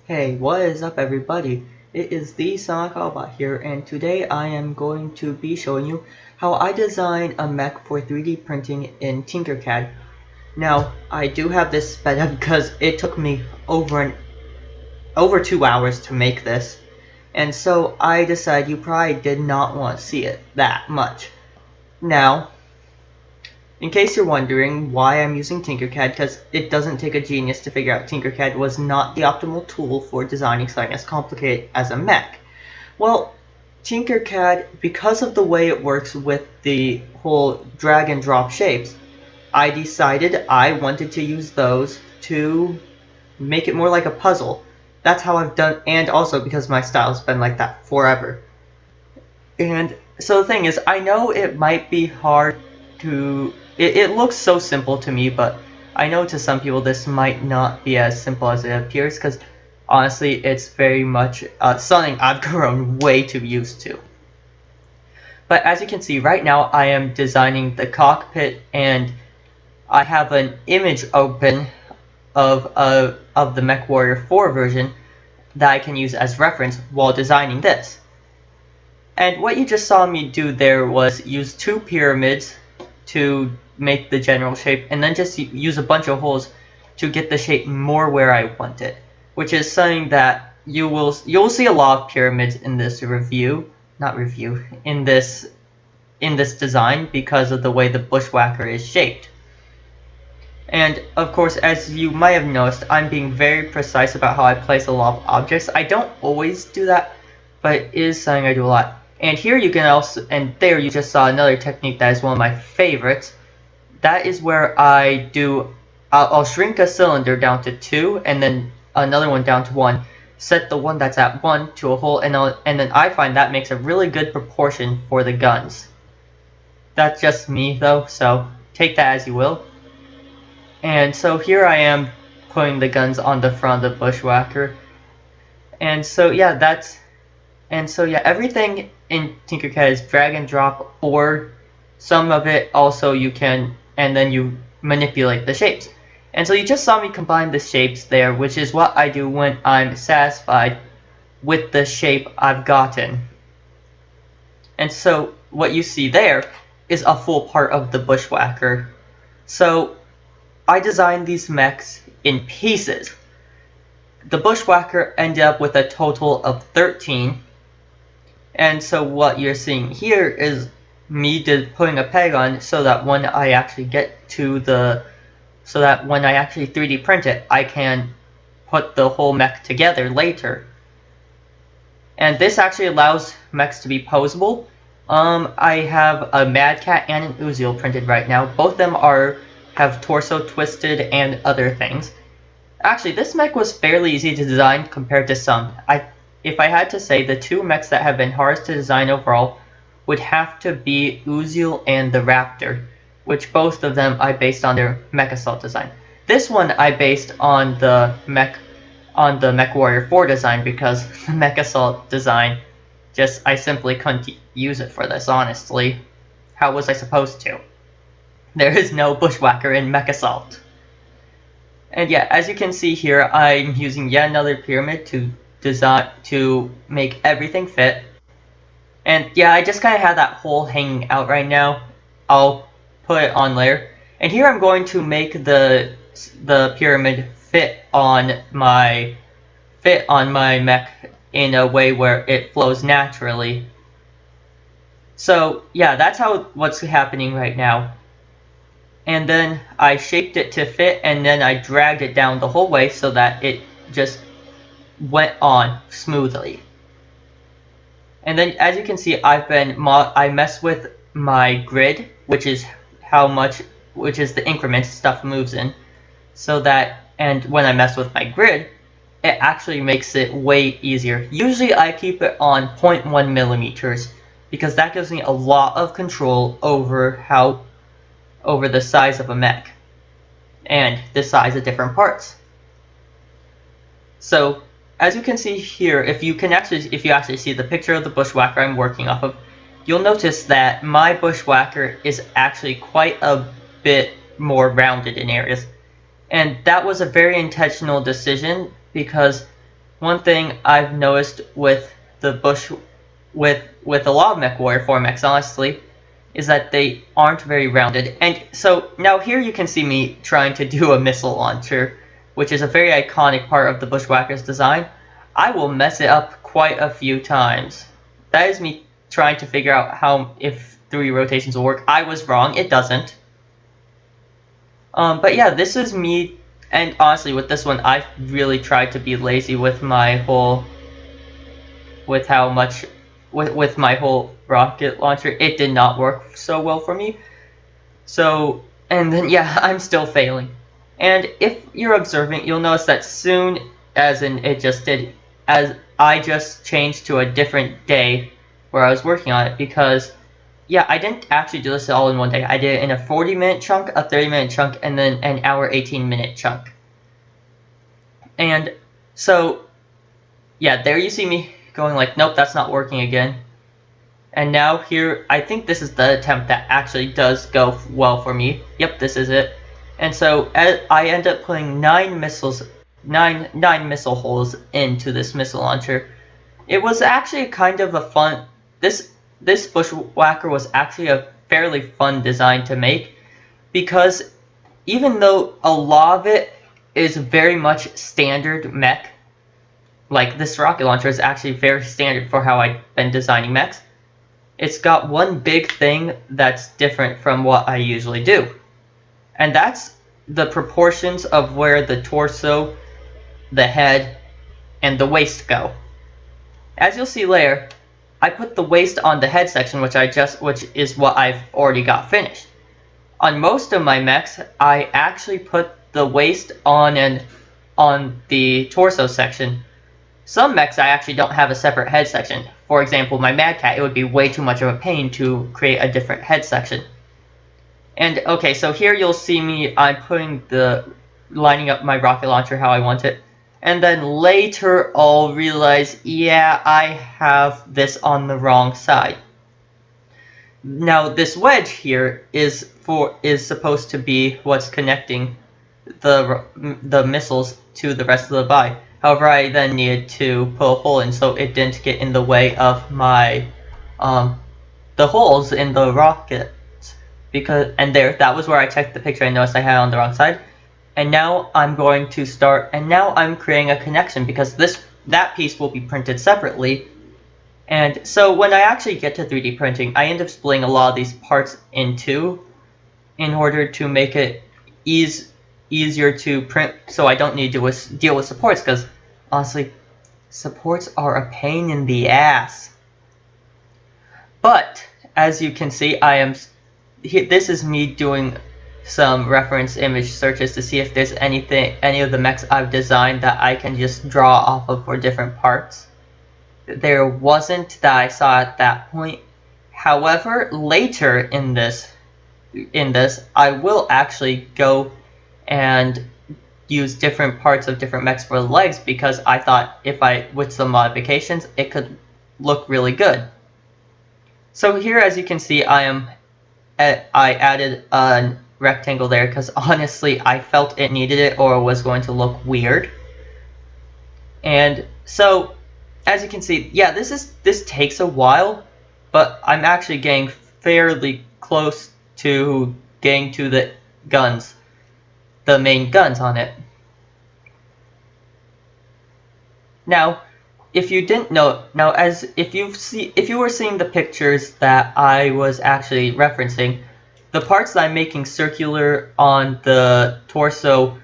Hey, what is up everybody? It is the Sonic here, and today I am going to be showing you how I designed a mech for 3D printing in Tinkercad. Now, I do have this sped up because it took me over 2 hours to make this, and so I decided you probably did not want to see it that much. Now, in case you're wondering why I'm using Tinkercad, because it doesn't take a genius to figure out Tinkercad was not the optimal tool for designing something as complicated as a mech. Well, Tinkercad, because of the way it works with the whole drag and drop shapes, I decided I wanted to use those to make it more like a puzzle. That's how I've done, and also because my style's been like that forever. And so the thing is, I know it might be hard to... It looks so simple to me, but I know to some people this might not be as simple as it appears, because honestly, it's very much something I've grown way too used to. But as you can see, right now I am designing the cockpit, and I have an image open of the MechWarrior 4 version that I can use as reference while designing this. And what you just saw me do there was use two pyramids to make the general shape, and then just use a bunch of holes to get the shape more where I want it, which is something that you'll see a lot of pyramids in this in this design because of the way the Bushwacker is shaped. And of course, as you might have noticed, I'm being very precise about how I place a lot of objects. I don't always do that, but it is something I do a lot. And here you can also, and there you just saw another technique that is one of my favorites. That is where I'll shrink a cylinder down to 2, and then another one down to 1. Set the one that's at 1 to a hole, and then I find that makes a really good proportion for the guns. That's just me though, so take that as you will. And so here I am putting the guns on the front of the Bushwacker. And so yeah, everything in Tinkercad is drag and drop, or some of it also you can, and then you manipulate the shapes. And so you just saw me combine the shapes there, which is what I do when I'm satisfied with the shape I've gotten. And so what you see there is a full part of the Bushwacker. So I designed these mechs in pieces. The Bushwacker ended up with a total of 13. And so what you're seeing here is me putting a peg on so that when I actually so that when I actually 3D print it, I can put the whole mech together later. And this actually allows mechs to be posable. I have a Mad Cat and an Uziel printed right now. Both of them have torso twisted and other things. Actually, this mech was fairly easy to design compared to some. If I had to say, the two mechs that have been hardest to design overall would have to be Uziel and the Raptor, which both of them I based on their Mech Assault design. This one I based on the MechWarrior 4 design, because the Mech Assault design, I simply couldn't use it for this, honestly. How was I supposed to? There is no Bushwacker in Mech Assault. And yeah, as you can see here, I'm using yet another pyramid to make everything fit. And yeah, I just kind of have that hole hanging out right now. I'll put it on later. And here I'm going to make the pyramid fit on my mech in a way where it flows naturally. So yeah, that's what's happening right now. And then I shaped it to fit, and then I dragged it down the whole way so that it just went on smoothly. And then as you can see, I mess with my grid, which is the increments stuff moves in, so that, and when I mess with my grid, it actually makes it way easier. Usually I keep it on 0.1 millimeters because that gives me a lot of control over the size of a mech and the size of different parts. So as you can see here, if you actually see the picture of the Bushwacker I'm working off of, you'll notice that my Bushwacker is actually quite a bit more rounded in areas. And that was a very intentional decision, because one thing I've noticed with the with a lot of mechwarrior 4 mechs, honestly, is that they aren't very rounded. And so now here you can see me trying to do a missile launcher, which is a very iconic part of the Bushwacker's design. I will mess it up quite a few times. That is me trying to figure out if 3 rotations will work. I was wrong, it doesn't. But yeah, this is me, and honestly with this one I really tried to be lazy with my whole with my whole rocket launcher. It did not work so well for me. So, and then yeah, I'm still failing. And if you're observant, you'll notice that soon as I just changed to a different day where I was working on it, because yeah, I didn't actually do this all in one day. I did it in a 40-minute chunk, a 30-minute chunk, and then an hour 18-minute chunk. And so yeah, there you see me going like, nope, that's not working again. And now here, I think this is the attempt that actually does go well for me. Yep, this is it. And so I end up putting 9 missile holes into this missile launcher. It was actually kind of a fun. This Bushwacker was actually a fairly fun design to make, because even though a lot of it is very much standard mech, like this rocket launcher is actually very standard for how I've been designing mechs, it's got one big thing that's different from what I usually do. And that's the proportions of where the torso, the head, and the waist go. As you'll see later, I put the waist on the head section, which is what I've already got finished. On most of my mechs, I actually put the waist on the torso section. Some mechs I actually don't have a separate head section. For example, my Mad Cat, it would be way too much of a pain to create a different head section. And okay, so here you'll see me, I'm lining up my rocket launcher how I want it. And then later I'll realize, yeah, I have this on the wrong side. Now this wedge here is supposed to be what's connecting the missiles to the rest of the body. However, I then needed to put a hole in so it didn't get in the way of my the holes in the rockets, that was where I checked the picture and noticed I had it on the wrong side. And now I'm going to start, and now I'm creating a connection, because that piece will be printed separately. And so when I actually get to 3D printing, I end up splitting a lot of these parts in two in order to make it easier to print, so I don't need to deal with supports, because honestly, supports are a pain in the ass. But as you can see, this is me doing some reference image searches to see if there's any of the mechs I've designed that I can just draw off of for different parts. There wasn't that I saw at that point. However, later in this I will actually go and use different parts of different mechs for the legs, because I thought with some modifications, it could look really good. So here, as you can see, I added a rectangle there because honestly I felt it needed it or it was going to look weird. And so as you can see, yeah, this takes a while, but I'm actually getting fairly close to getting to the guns, the main guns on it. Now, if you didn't know, if you were seeing the pictures that I was actually referencing, the parts that I'm making circular on the torso,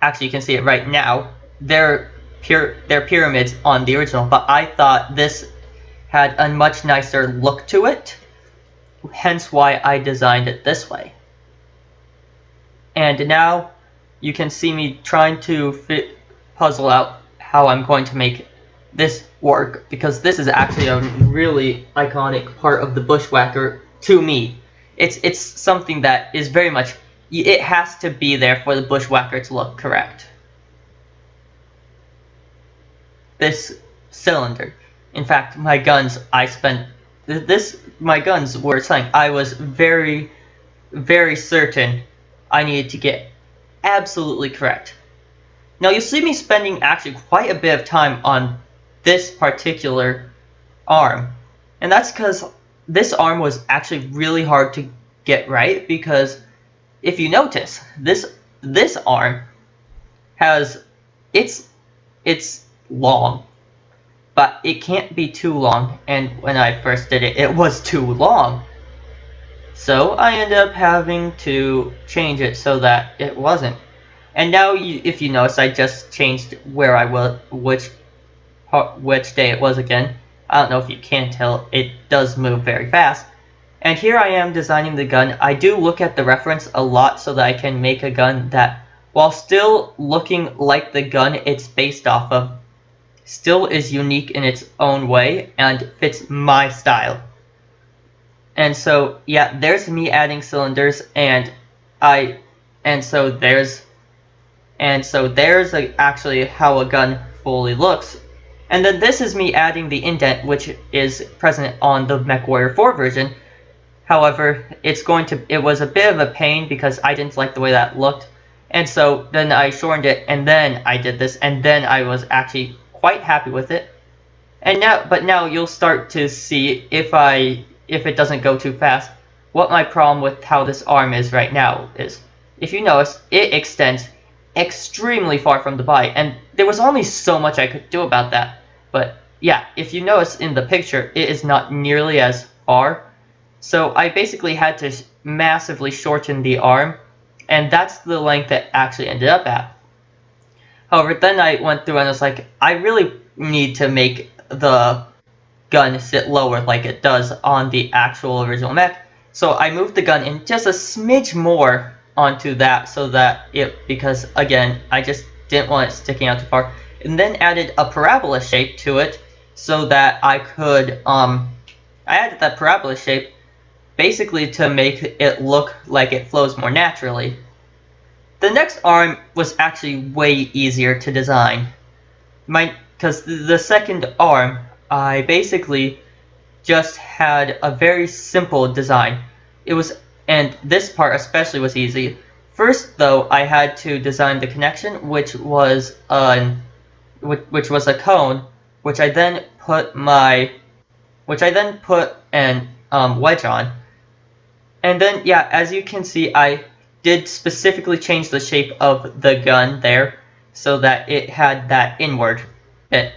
actually you can see it right now, they're pyramids on the original, but I thought this had a much nicer look to it, hence why I designed it this way. And now you can see me trying to puzzle out how I'm going to make this work, because this is actually a really iconic part of the Bushwacker to me. It's something that is very much, it has to be there for the Bushwacker to look correct. This cylinder. In fact, my guns, my guns were something I was very, very certain I needed to get absolutely correct. Now you'll see me spending actually quite a bit of time on this particular arm, and that's because this arm was actually really hard to get right, because if you notice, this arm has it's long, but it can't be too long, and when I first did it, it was too long. So I ended up having to change it so that it wasn't. And now, if you notice, I just changed where I was, which day it was again. I don't know if you can tell, it does move very fast. And here I am designing the gun. I do look at the reference a lot so that I can make a gun that, while still looking like the gun it's based off of, still is unique in its own way and fits my style. And so, yeah, there's me adding cylinders, and so there's actually how a gun fully looks. And then this is me adding the indent, which is present on the MechWarrior 4 version. However, it was a bit of a pain because I didn't like the way that looked. And so then I shortened it, and then I did this, and then I was actually quite happy with it. And now you'll start to see, if it doesn't go too fast, what my problem with how this arm is right now is. If you notice, it extends extremely far from the body, and there was only so much I could do about that. But yeah, if you notice in the picture, it is not nearly as far. So I basically had to massively shorten the arm, and that's the length it actually ended up at. However, then I went through and I was like, I really need to make the gun sit lower like it does on the actual original mech. So I moved the gun in just a smidge more onto that, so that because again, I just didn't want it sticking out too far. And then added a parabola shape to it so that I could, I added that parabola shape basically to make it look like it flows more naturally. The next arm was actually way easier to design. Because the second arm, I basically just had a very simple design. And this part especially was easy. First, though, I had to design the connection, which was a cone, which I then put an wedge on. And then, yeah, as you can see, I did specifically change the shape of the gun there so that it had that inward bit.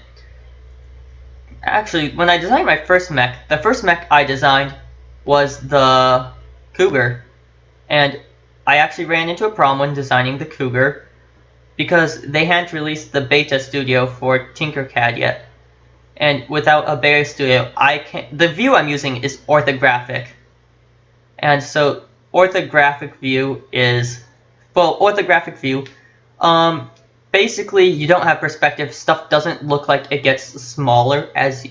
Actually, when I designed my first mech, the first mech I designed was the Cougar. And I actually ran into a problem when designing the Cougar because they hadn't released the beta studio for Tinkercad yet. And without a beta studio, the view I'm using is orthographic. And so orthographic view, basically you don't have perspective. Stuff doesn't look like it gets smaller as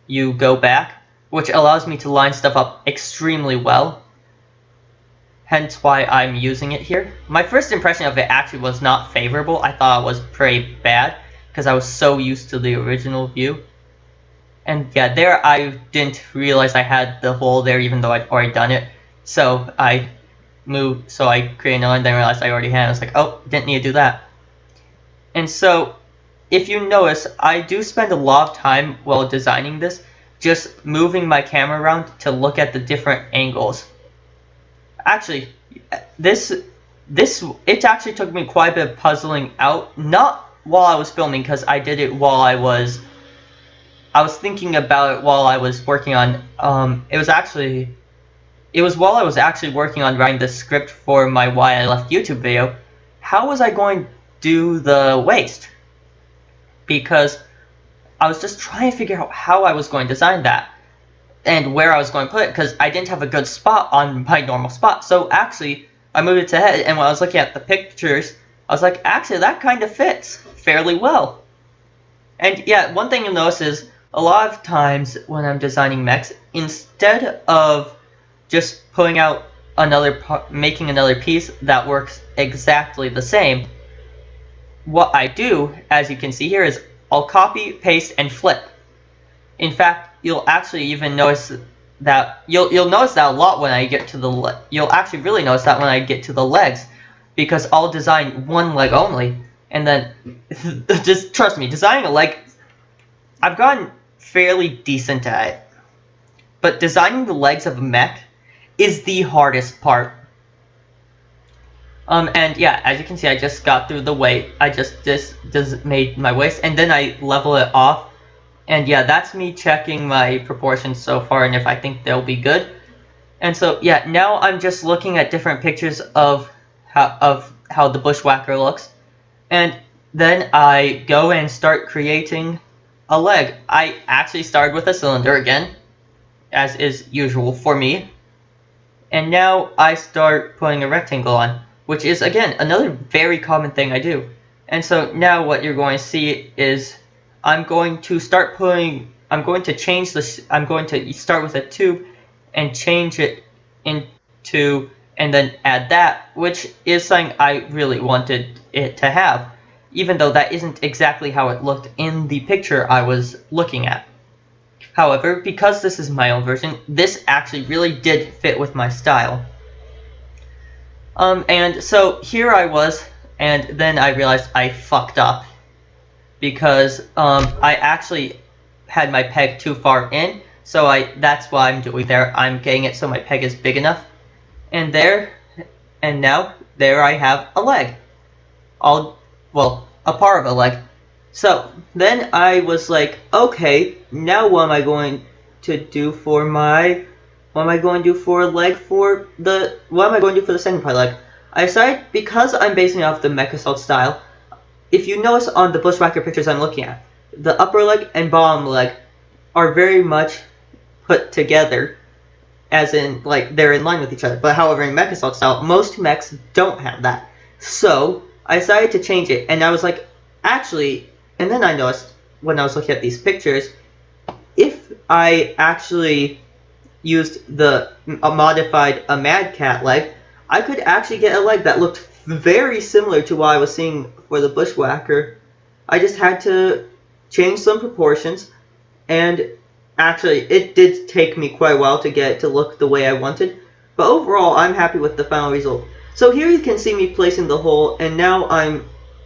you go back, which allows me to line stuff up extremely well. Hence why I'm using it here. My first impression of it actually was not favorable. I thought it was pretty bad because I was so used to the original view. And yeah, there I didn't realize I had the hole there even though I'd already done it. So I created another and then realized I already had it. I was like, oh, didn't need to do that. And so, if you notice, I do spend a lot of time while designing this just moving my camera around to look at the different angles. Actually, it actually took me quite a bit of puzzling out, not while I was filming, because I did it while I was thinking about it while I was working on, it was while I was actually working on writing the script for my Why I Left YouTube video. How was I going to do the waist? Because I was just trying to figure out how I was going to design that and where I was going to put it, because I didn't have a good spot on my normal spot. So actually, I moved it to head, and when I was looking at the pictures, I was like, actually, that kind of fits fairly well. And yeah, one thing you'll notice is, a lot of times when I'm designing mechs, instead of just pulling out making another piece that works exactly the same, what I do, as you can see here, is I'll copy, paste, and flip. In fact, you'll actually even notice that you'll notice that a lot when I get to you'll actually really notice that when I get to the legs, because I'll design one leg only. And then, just trust me, designing a leg, I've gotten fairly decent at it. But designing the legs of a mech is the hardest part. And yeah, as you can see, I just got through the weight. I just made my waist, and then I level it off. And yeah, that's me checking my proportions so far, and if I think they'll be good. And so yeah, now I'm just looking at different pictures of how the Bushwacker looks, and then I go and start creating a leg. I actually started with a cylinder again, as is usual for me, and now I start putting a rectangle on, which is again another very common thing I do. And so now what you're going to see is I'm going to start putting, I'm going to change this, I'm going to start with a tube and change it into, and then add that, which is something I really wanted it to have, even though that isn't exactly how it looked in the picture I was looking at. However, because this is my own version, this actually really did fit with my style. And so here I was, and then I realized I fucked up, because I actually had my peg too far in, so that's why I'm doing there. I'm getting it so my peg is big enough, and now there I have a leg. Well, a part of a leg. So then I was like, okay, now what am I going to do for my, what am I going to do for a leg for the, what am I going to do for the second part leg? I decided, because I'm basing it off the mech assault style, if you notice on the Bushwacker pictures I'm looking at, the upper leg and bottom leg are very much put together, as in, like, they're in line with each other. But however, in mech assault style, most mechs don't have that. So I decided to change it, and I was like, actually, and then I noticed when I was looking at these pictures, if I actually used the modified Mad Cat leg, I could actually get a leg that looked very similar to what I was seeing for the Bushwacker. I just had to change some proportions, and actually it did take me quite a while to get it to look the way I wanted, but overall I'm happy with the final result. So here you can see me placing the hole, and now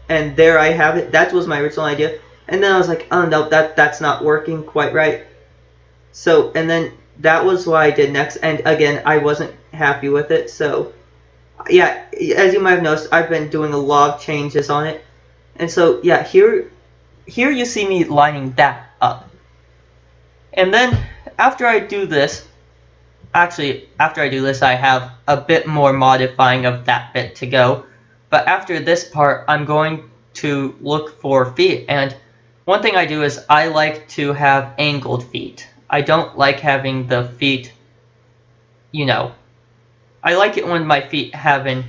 and there I have it. That was my original idea, and then I was like, oh no, that's not working quite right. So, and then that was what I did next, and again, I wasn't happy with it. So yeah, as you might have noticed, I've been doing a lot of changes on it. And so yeah, here you see me lining that up. And then after I do this, actually after I do this, I have a bit more modifying of that bit to go. But after this part, I'm going to look for feet, and one thing I do is I like to have angled feet. I don't like having the feet, you know, I like it when my feet have an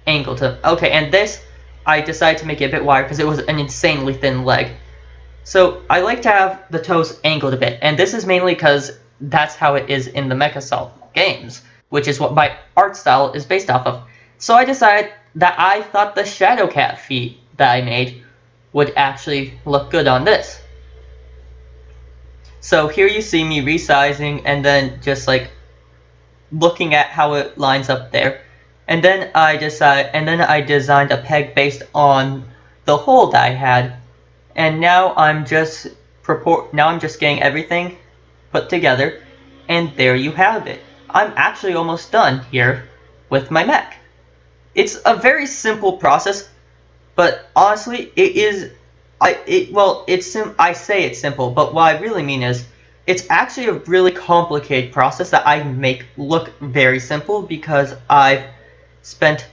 angle to them. Okay, and this, I decided to make it a bit wider because it was an insanely thin leg. So I like to have the toes angled a bit, and this is mainly because that's how it is in the Mech Assault games, which is what my art style is based off of. So I decided that I thought the Shadow Cat feet that I made would actually look good on this. So here you see me resizing and then just like looking at how it lines up there. And then I designed a peg based on the hole that I had. And now I'm just getting everything put together, and there you have it. I'm actually almost done here with my mech. It's a very simple process, but honestly, I say it's simple, but what I really mean is it's actually a really complicated process that I make look very simple because I've spent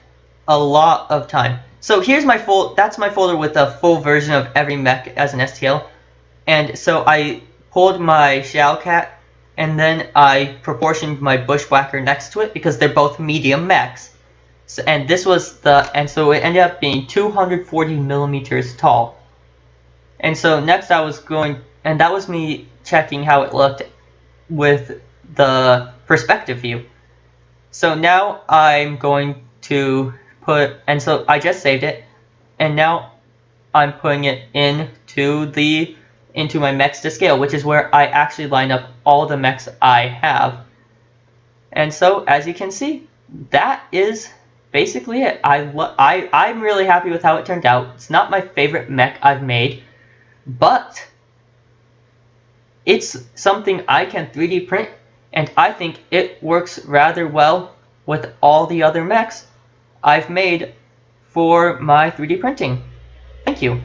a lot of time. So here's my that's my folder with a full version of every mech as an STL. And so I pulled my Shadow Cat, and then I proportioned my Bushwacker next to it because they're both medium mechs. So, and so it ended up being 240 millimeters tall. And so next that was me checking how it looked with the perspective view. So now I'm going to so I just saved it, and now I'm putting it into my mechs to scale, which is where I actually line up all the mechs I have. And so as you can see, that is basically it. I'm really happy with how it turned out. It's not my favorite mech I've made, but it's something I can 3D print, and I think it works rather well with all the other mechs I've made for my 3D printing. Thank you.